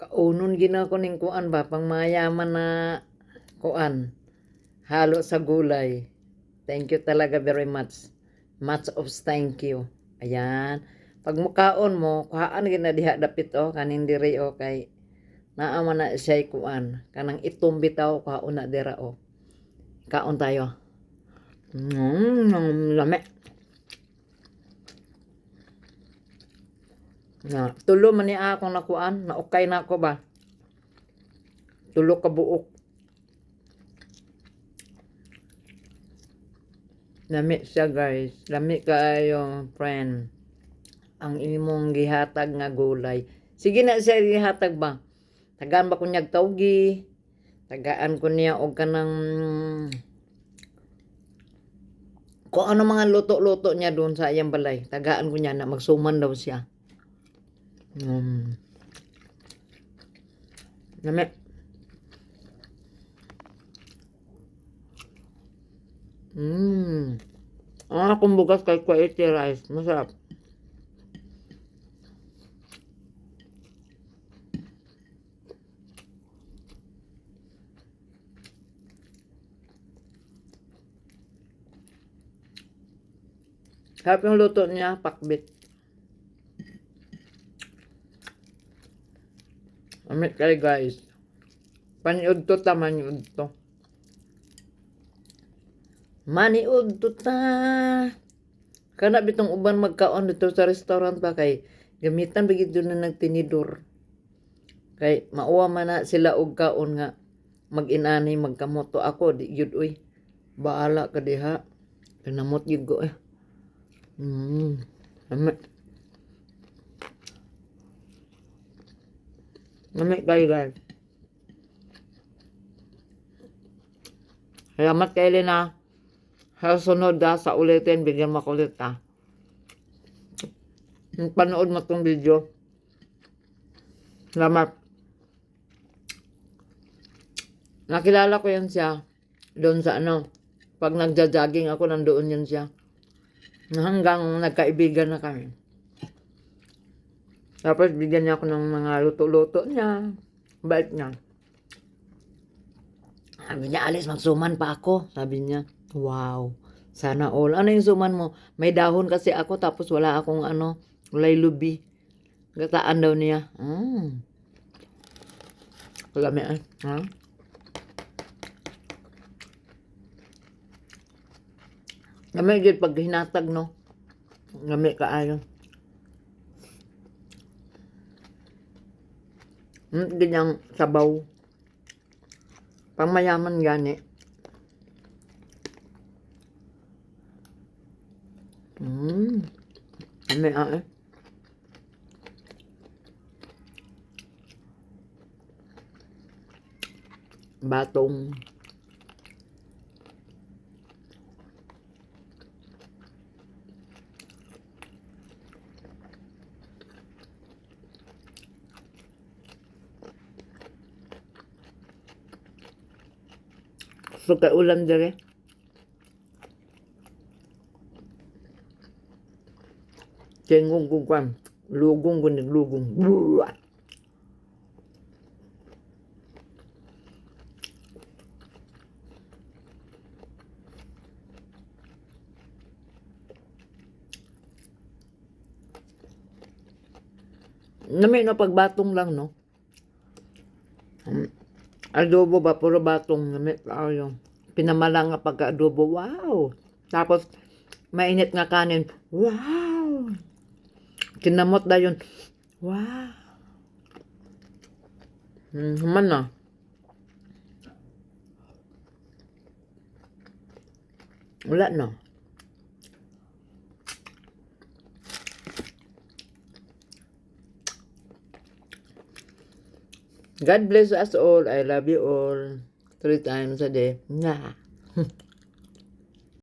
Kaunon gina ko ning kuan ba pang mayaman na kuan. Halo sa gulay. Thank you talaga very much. Much of thank you. Ayan. Pag mukaon mo, kuhaan gina diha dapit o kaning diri o kay naaman na siya kuan. Kanang itom bitaw kuhaon na dira o. Kaon tayo. Lame. Na, tulo man ni akong nakuan, na okay na ako ba? Tulo ka buok. Lami siya guys. Lami kayo friend. Ang imong gihatag nga gulay. Sige na siya gihatag ba? Tagaan ba kunyag tawgi? Tagaan ko niya og kanang kung ano mga luto-luto niya doon sa iyang balay. Tagaan ko niya na magsuman daw siya. Lami. Ang akong bukas kay quality rice. Masarap. Sarap yung luto niya, pakbit. Amit kayo guys. Paniud to ta, maniud to. Maniud to ta. Kana bitong uban magkaon dito sa restaurant ba kay gamitan bigid doon na nagtinidor. Kay mauwa man na sila og kaon nga mag-inani magkamoto ako di yun uy. Baala ka diha. Kanamot yun ko eh. Amit. Amit kayo guys. Salamat kay Elena. Sa sunod sa ulitin, bigyan mo ko ulit panood mo tong video. Salamat. Nakilala ko yan siya. Doon sa pag nagja-jogging ako, nandoon yan siya. Hanggang nagkaibigan na kami. Tapos bigyan niya ako ng mga luto-luto niya. Bait niya. Sabi niya, Alice, magsuman pa ako. Sabi niya, wow. Sana all. Ano yung suman mo? May dahon kasi ako tapos wala akong walay lubi. Gataan daw niya. Lami Lami gid pag hinatag no. Lami kaayo. Ganyang sabaw. Pangmayaman gani. Lami batong. Suka ulam dire. Cengong kung lugong ko naglugong. Nami na pagbatong lang no. Adobo ba puro batong nami kayo. Pinamala nga pagka-adobo. Wow. Tapos mainit nga kanin. Wow. Kinamot da yun. Wow. Man na. Wala na. God bless us all. I love you all. 3 times a day. Nah.